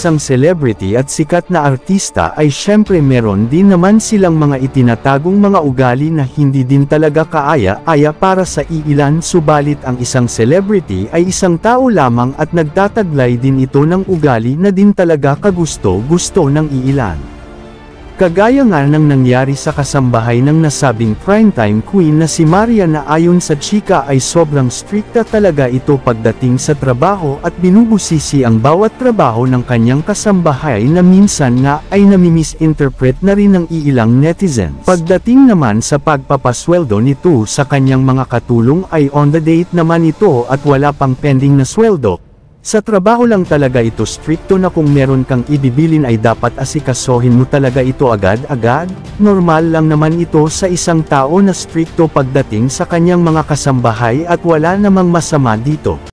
isang celebrity at sikat na artista ay syempre meron din naman silang mga itinatagong mga ugali na hindi din talaga kaaya-aya para sa iilan, subalit ang isang celebrity ay isang tao lamang at nagtataglay din ito ng ugali na din talaga kagusto-gusto ng iilan. Kagaya nga ng nangyari sa kasambahay ng nasabing primetime queen na si Maria na ayon sa chika ay sobrang strikta talaga ito pagdating sa trabaho at binubusisi ang bawat trabaho ng kanyang kasambahay na minsan nga ay namimisinterpret na rin ng iilang netizens. Pagdating naman sa pagpapasweldo nito sa kanyang mga katulong ay on the date naman ito at wala pang pending na sweldo. Sa trabaho lang talaga ito strikto na kung meron kang ibibilin ay dapat asikasohin mo talaga ito agad-agad. Normal lang naman ito sa isang tao na strikto pagdating sa kanyang mga kasambahay at wala namang masama dito.